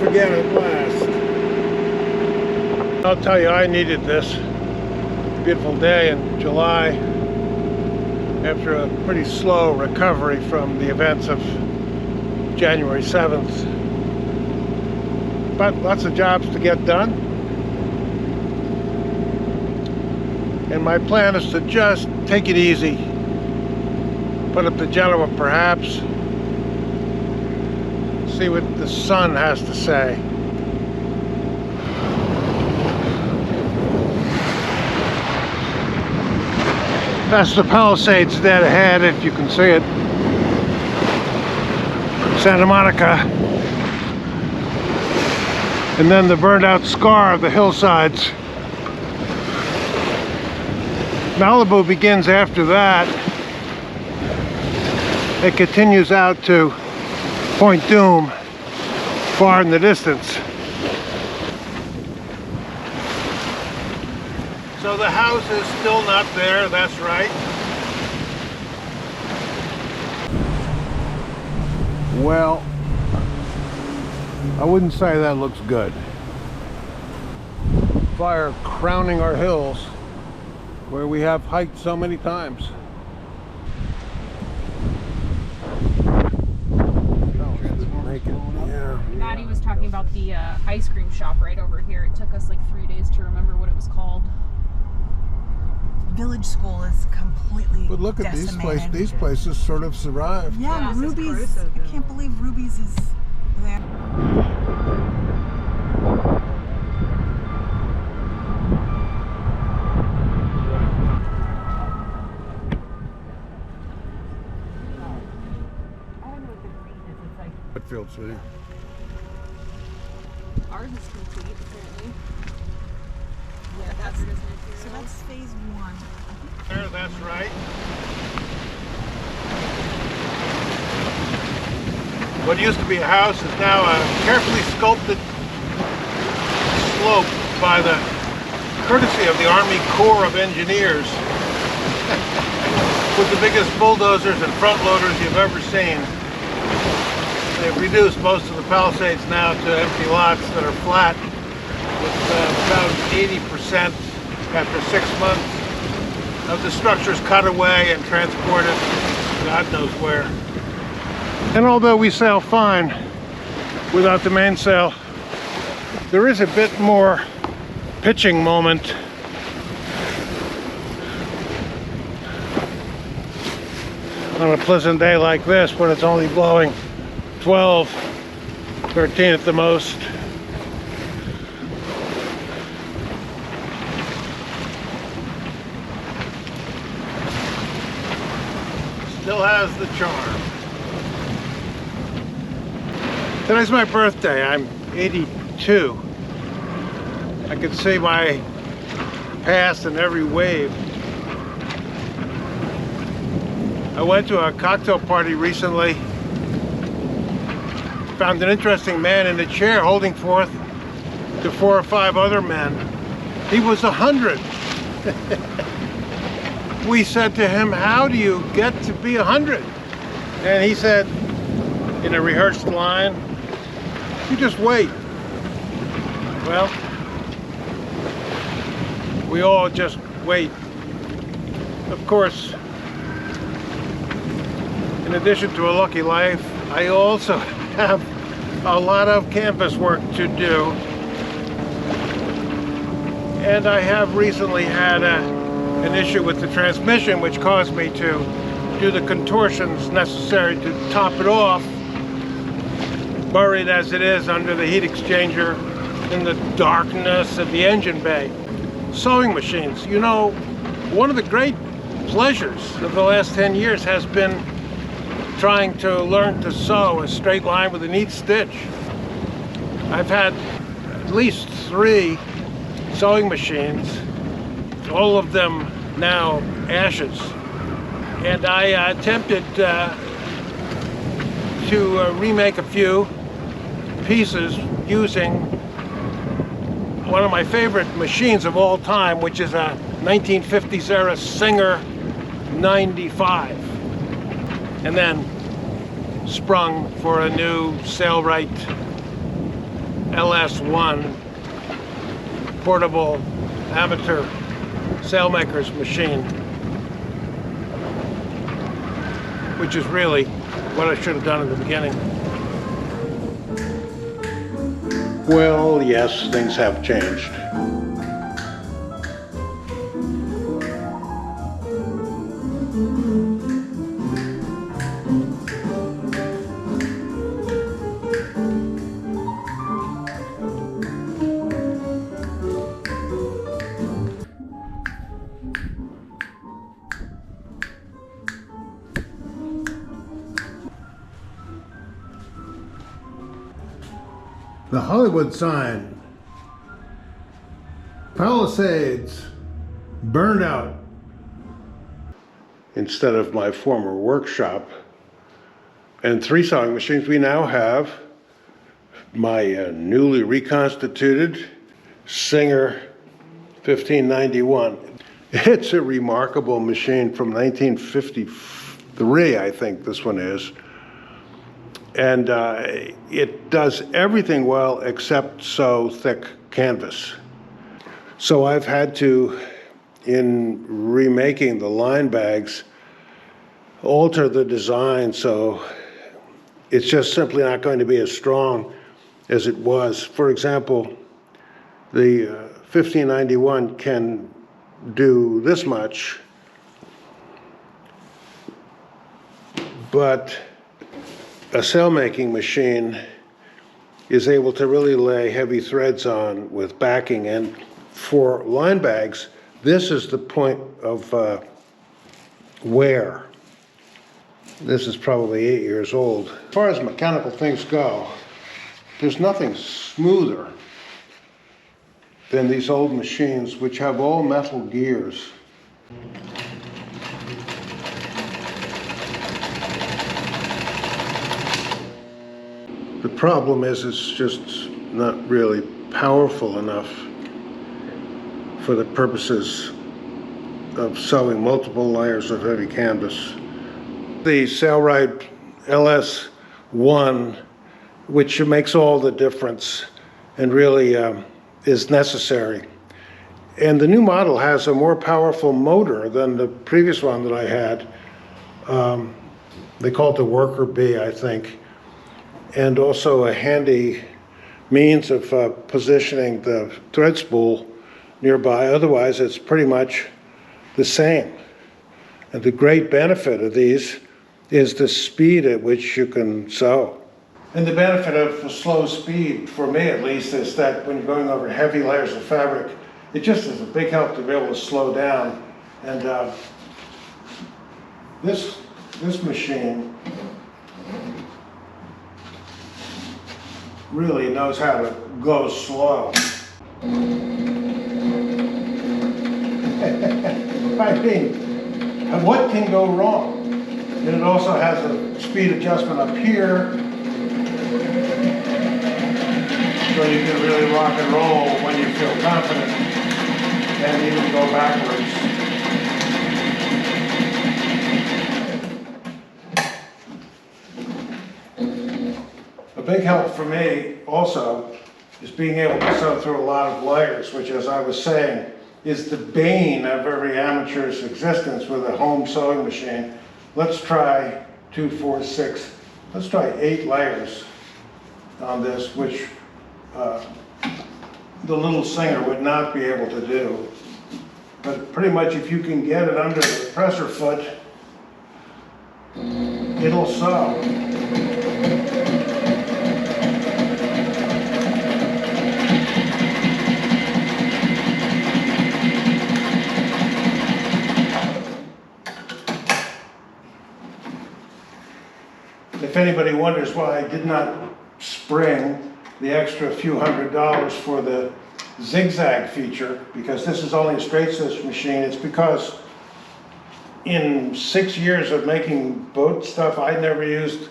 again at last. I'll tell you, I needed this. Beautiful day in July after a pretty slow recovery from the events of January 7th. But lots of jobs to get done. And my plan is to just take it easy. Put up the Genoa perhaps. See what the sun has to say. That's the Palisades dead ahead, if you can see it. Santa Monica. And then the burned out scar of the hillsides. Malibu begins after that. It continues out to Point Doom, far in the distance. So the house is still not there, that's right. Well, I wouldn't say that looks good. Fire crowning our hills where we have hiked so many times. Maddie was talking about the ice cream shop right over here. It took us like 3 days to remember what it was called. Village School is completely But look at decimated. these places sort of survived. Yeah, Ruby's. I can't believe Ruby's is there. Whitfield City. Ours is complete, apparently. Yeah, that's so that's phase 1. There, that's right. What used to be a house is now a carefully sculpted slope by the courtesy of the Army Corps of Engineers with the biggest bulldozers and front loaders you've ever seen. They've reduced most of the Palisades now to empty lots that are flat with about 80% after 6 months of the structures cut away and transported God knows where. And although we sail fine without the mainsail, there is a bit more pitching moment. On a pleasant day like this when it's only blowing 12, 13 at the most. Still has the charm. Today's my birthday. I'm 82. I can see my past in every wave. I went to a cocktail party recently. Found an interesting man in a chair holding forth to 4 or 5 other men. He was 100. We said to him, how do you get to be 100? And he said, in a rehearsed line, you just wait. Well, we all just wait. Of course, in addition to a lucky life, I also have a lot of campus work to do. And I have recently had an issue with the transmission which caused me to do the contortions necessary to top it off, buried as it is under the heat exchanger in the darkness of the engine bay. Sewing machines. You know, one of the great pleasures of the last 10 years has been trying to learn to sew a straight line with a neat stitch. I've had at least 3 sewing machines, all of them now ashes. And I attempted to remake a few pieces using one of my favorite machines of all time, which is a 1950s era Singer 95. And then sprung for a new Sailrite LS1 portable amateur sailmaker's machine, which is really what I should have done in the beginning. Well, yes, things have changed. The Hollywood sign, Palisades, burned out. Instead of my former workshop and 3 sewing machines, we now have my newly reconstituted Singer 1591. It's a remarkable machine from 1953, I think this one is. And it does everything well except sew thick canvas. So I've had to, in remaking the line bags, alter the design so it's just simply not going to be as strong as it was. For example, the 1591 can do this much, but a sail-making machine is able to really lay heavy threads on with backing, and for line bags, this is the point of wear. This is probably 8 years old. As far as mechanical things go, there's nothing smoother than these old machines, which have all metal gears. The problem is it's just not really powerful enough for the purposes of sewing multiple layers of heavy canvas. The Sailrite LS1, which makes all the difference and really is necessary. And the new model has a more powerful motor than the previous one that I had. They call it the Worker Bee, I think. And also a handy means of positioning the thread spool nearby. Otherwise, it's pretty much the same. And the great benefit of these is the speed at which you can sew. And the benefit of the slow speed, for me at least, is that when you're going over heavy layers of fabric, it just is a big help to be able to slow down. And this machine really knows how to go slow. I mean, what can go wrong? And it also has a speed adjustment up here, so you can really rock and roll when you feel confident, and even go backwards. A big help for me also is being able to sew through a lot of layers, which, as I was saying, is the bane of every amateur's existence with a home sewing machine. Let's try 2, 4, 6. Let's try 8 layers on this, which the little Singer would not be able to do. But pretty much if you can get it under the presser foot, it'll sew. If anybody wonders why I did not spring the extra few $100s for the zigzag feature, because this is only a straight stitch machine, it's because in 6 years of making boat stuff, I never used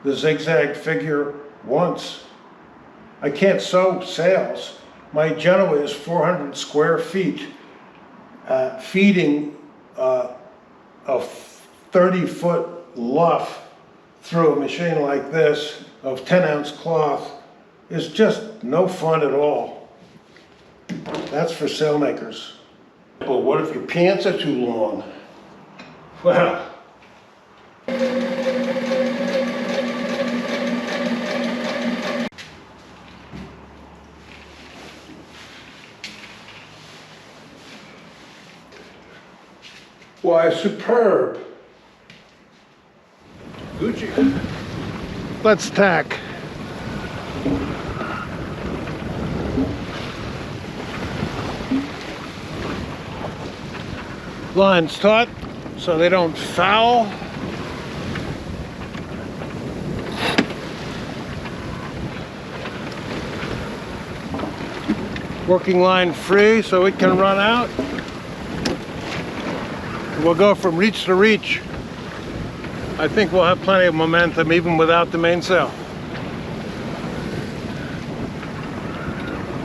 the zigzag figure once. I can't sew sails. My Genoa is 400 square feet, feeding a 30-foot luff through a machine like this of 10-ounce cloth is just no fun at all. That's for sailmakers. But what if your pants are too long? Well, why, superb. Gucci. Let's tack. Lines taut so they don't foul. Working line free so it can run out. We'll go from reach to reach. I think we'll have plenty of momentum even without the mainsail.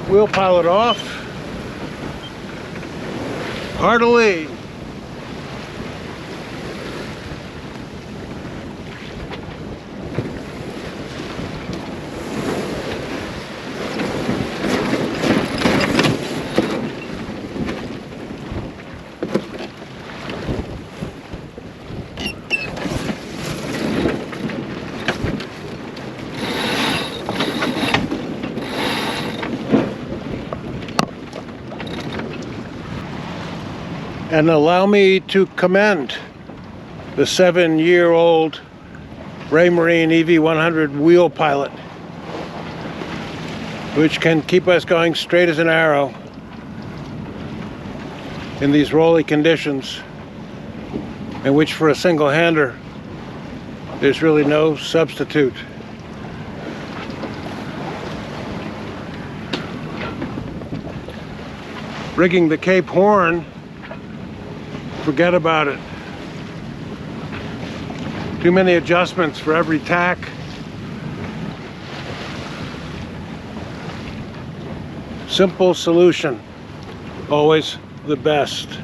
We'll pilot off. Heartily. And allow me to commend the 7-year-old Raymarine EV100 wheel pilot, which can keep us going straight as an arrow in these rolly conditions, and which for a single-hander there's really no substitute. Rigging the Cape Horn, forget about it. Too many adjustments for every tack. Simple solution, always the best.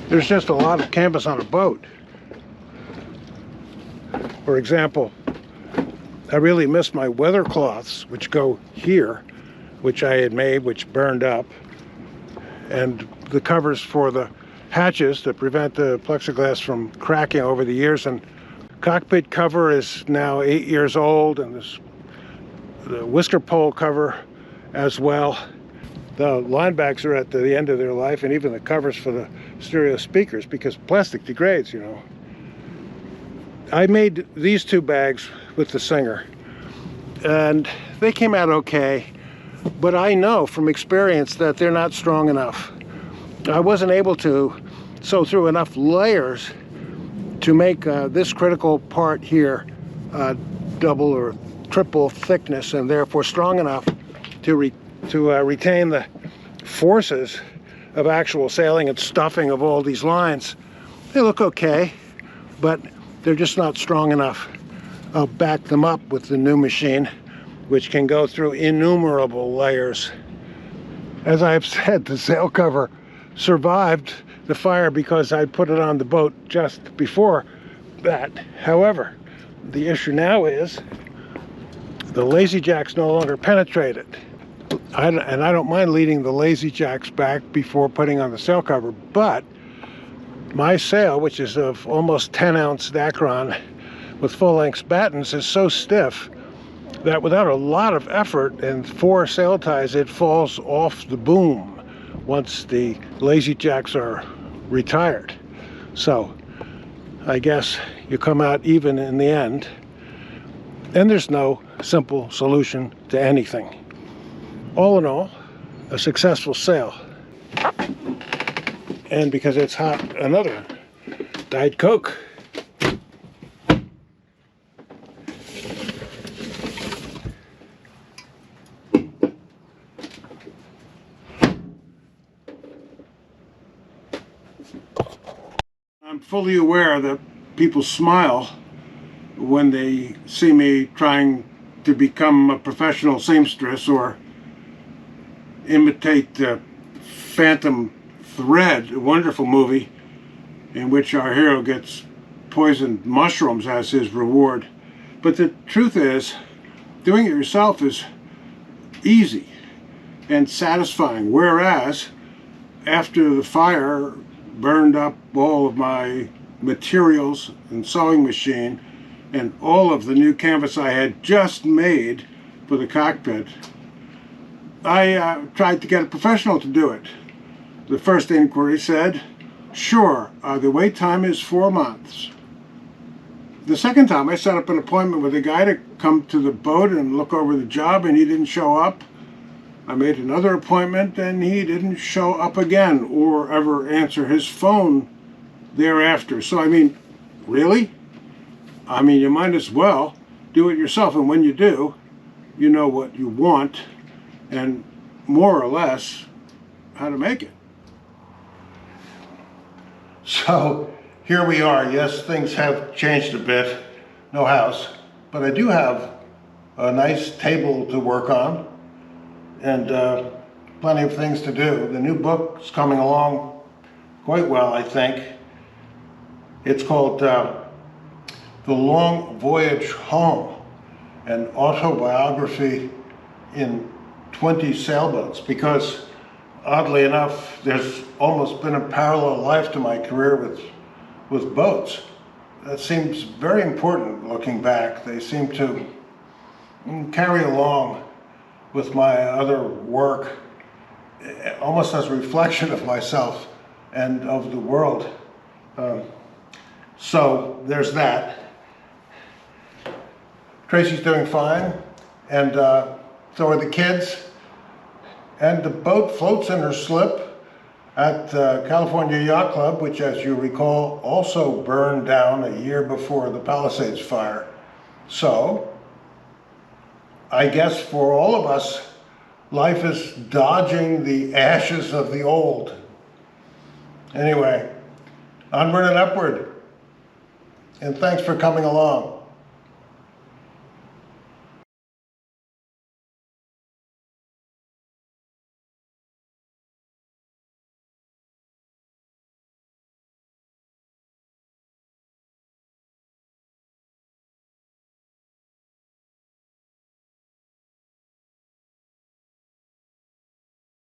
There's just a lot of canvas on a boat. For example, I really miss my weather cloths, which go here, which I had made, which burned up, and the covers for the hatches to prevent the plexiglass from cracking over the years. And cockpit cover is now 8 years old, and the whisker pole cover as well. The line backs are at the end of their life, and even the covers for the stereo speakers, because plastic degrades, you know. I made these two bags with the Singer, and they came out okay, but I know from experience that they're not strong enough. I wasn't able to sew through enough layers to make this critical part here double or triple thickness, and therefore strong enough to retain the forces of actual sailing and stuffing of all these lines. They look okay, but they're just not strong enough. I'll back them up with the new machine, which can go through innumerable layers. As I've said, the sail cover survived the fire because I put it on the boat just before that. However, the issue now is the lazy jacks no longer penetrate it. And I don't mind leading the lazy jacks back before putting on the sail cover, but my sail, which is of almost 10-ounce Dacron with full-length battens, is so stiff that without a lot of effort and 4 sail ties, it falls off the boom once the Lazy Jacks are retired. So I guess you come out even in the end, and there's no simple solution to anything. All in all, a successful sale. And because it's hot, another Diet Coke. I'm fully aware that people smile when they see me trying to become a professional seamstress or imitate the Phantom Thread, a wonderful movie in which our hero gets poisoned mushrooms as his reward. But the truth is, doing it yourself is easy and satisfying, whereas after the fire burned up all of my materials and sewing machine and all of the new canvas I had just made for the cockpit, I tried to get a professional to do it. The first inquiry said, sure, the wait time is 4 months. The second time I set up an appointment with a guy to come to the boat and look over the job, and he didn't show up. I made another appointment and he didn't show up again or ever answer his phone thereafter. So I mean, really? I mean, you might as well do it yourself, and when you do, you know what you want and more or less how to make it. So here we are. Yes, things have changed a bit. No house, but I do have a nice table to work on and plenty of things to do. The new book's coming along quite well, I think. It's called The Long Voyage Home, an autobiography in 20 sailboats, because oddly enough, there's almost been a parallel life to my career with boats. That seems very important looking back. They seem to carry along with my other work, almost as a reflection of myself and of the world. So there's that. Tracy's doing fine, and so are the kids. And the boat floats in her slip at California Yacht Club, which, as you recall, also burned down a year before the Palisades fire. So I guess for all of us, life is dodging the ashes of the old. Anyway, onward and upward. And thanks for coming along.